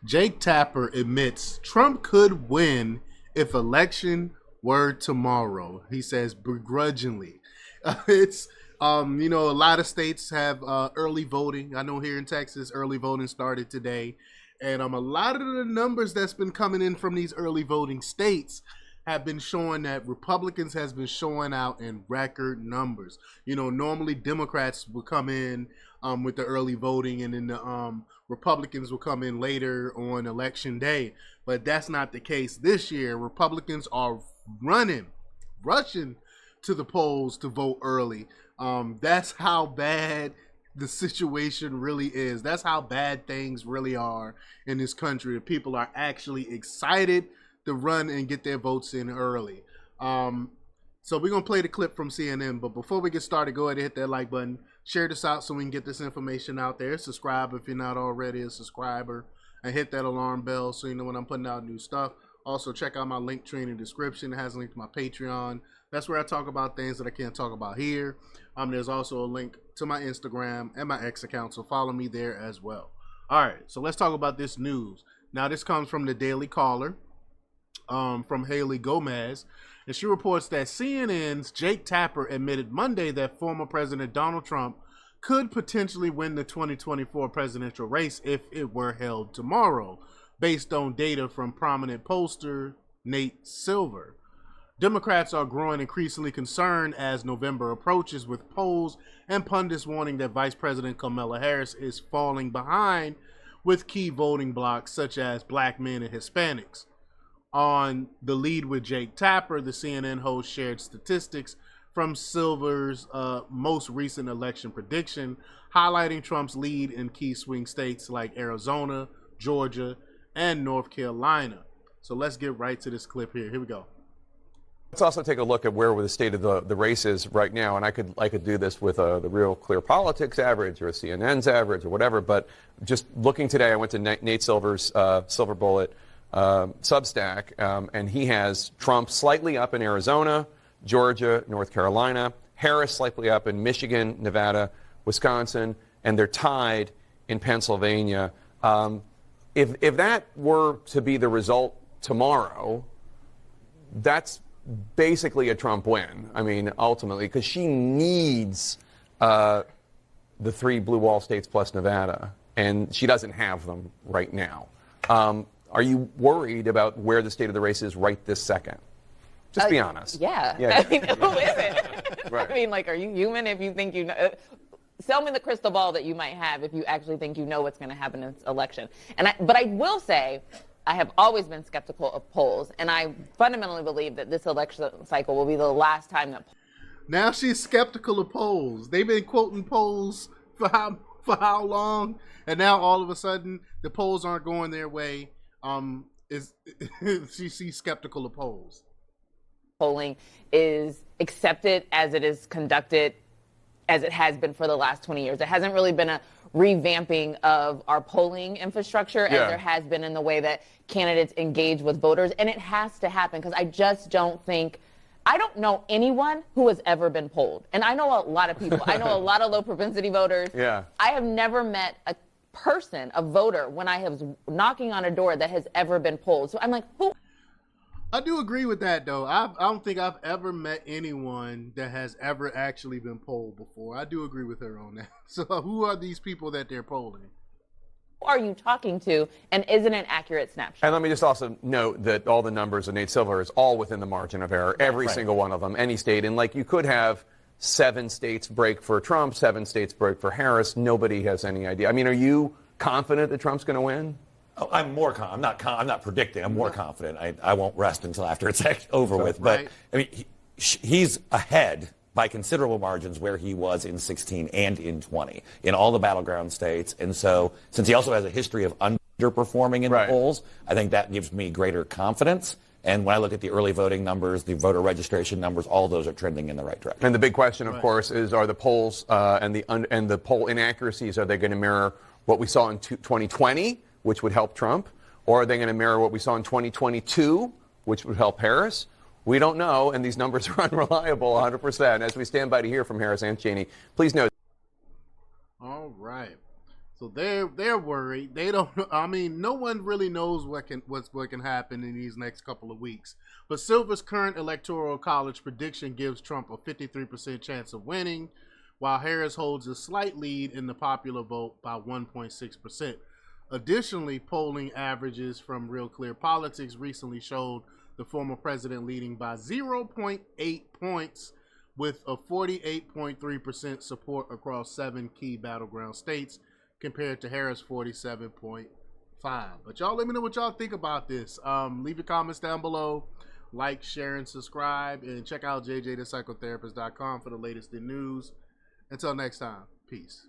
Jake Tapper admits Trump could win if election were tomorrow. He says begrudgingly. It's a lot of states have early voting. I know here in Texas, early voting started today, and a lot of the numbers that's been coming in from these early voting states have been showing that Republicans has been showing out in record numbers. Normally Democrats will come in with the early voting, and then the Republicans will come in later on election day. But that's not the case this year. Republicans are rushing to the polls to vote early. That's how bad the situation really is. That's how bad things really are in this country. People are actually excited to run and get their votes in early. So we're going to play the clip from CNN. But before we get started, go ahead and hit that like button. Share this out so we can get this information out there. Subscribe if you're not already a subscriber. And hit that alarm bell so you know when I'm putting out new stuff. Also, check out my link tree in the description. It has a link to my Patreon. That's where I talk about things that I can't talk about here. There's also a link to my Instagram and my X account, so follow me there as well. All right, so let's talk about this news. Now, this comes from the Daily Caller, from Haley Gomez, and she reports that CNN's Jake Tapper admitted Monday that former President Donald Trump could potentially win the 2024 presidential race if it were held tomorrow, based on data from prominent pollster Nate Silver. Democrats are growing increasingly concerned as November approaches, with polls and pundits warning that Vice President Kamala Harris is falling behind with key voting blocs such as black men and Hispanics. On The Lead with Jake Tapper, the CNN host shared statistics from Silver's most recent election prediction, highlighting Trump's lead in key swing states like Arizona, Georgia, and North Carolina. So let's get right to this clip here. Here we go. Let's also take a look at where the state of the race is right now, and I could do this with the Real Clear Politics average or a CNN's average or whatever. But just looking today, I went to Nate Silver's Silver Bullet Substack, and he has Trump slightly up in Arizona, Georgia, North Carolina, Harris slightly up in Michigan, Nevada, Wisconsin, and they're tied in Pennsylvania. If that were to be the result tomorrow, that's basically a Trump win. I mean, ultimately, because she needs the 3 blue wall states plus Nevada, and she doesn't have them right now. Are you worried about where the state of the race is right this second? Just be honest. Yeah. Yeah. I mean, who is it? Right. I mean, are you human if you think you know? Sell me the crystal ball that you might have if you actually think you know what's going to happen in this election. But I will say, I have always been skeptical of polls, and I fundamentally believe that this election cycle will be the last time that. Now she's skeptical of polls. They've been quoting polls for how long, and now all of a sudden the polls aren't going their way. She's skeptical of polls. Polling is accepted as it is conducted, as it has been for the last 20 years. It hasn't really been a revamping of our polling infrastructure as there has been in the way that candidates engage with voters. And it has to happen because I just don't think, I don't know anyone who has ever been polled. And I know a lot of people. I know a lot of low propensity voters. Yeah. I have never met a person, a voter, when I was knocking on a door that has ever been polled. So I'm like, who? I do agree with that, though. I don't think I've ever met anyone that has ever actually been polled before. I do agree with her on that. So who are these people that they're polling? Who are you talking to, and is it an accurate snapshot? And let me just also note that all the numbers of Nate Silver is all within the margin of error, every single one of them, any state. And like you could have 7 states break for Trump, 7 states break for Harris. Nobody has any idea. I mean, are you confident that Trump's going to win? Oh, I'm not predicting. I'm more confident. I won't rest until after it's over with. But right. I mean, he's ahead by considerable margins where he was in 16 and in 20 in all the battleground states. And so, since he also has a history of underperforming in the polls, I think that gives me greater confidence. And when I look at the early voting numbers, the voter registration numbers, all those are trending in the right direction. And the big question, of course, is are the polls and the poll inaccuracies, are they going to mirror what we saw in 2020? Which would help Trump, or are they going to mirror what we saw in 2022, which would help Harris? We don't know, and these numbers are unreliable 100%. As we stand by to hear from Harris and Cheney, please note. All right. So they're worried. They don't. I mean, no one really knows what can happen in these next couple of weeks. But Silver's current electoral college prediction gives Trump a 53% chance of winning, while Harris holds a slight lead in the popular vote by 1.6%. Additionally, polling averages from Real Clear Politics recently showed the former president leading by 0.8 points, with a 48.3% support across 7 key battleground states, compared to Harris' 47.5. But y'all let me know what y'all think about this. Leave your comments down below. Like, share, and subscribe. And check out jjthepsychotherapist.com for the latest in news. Until next time, peace.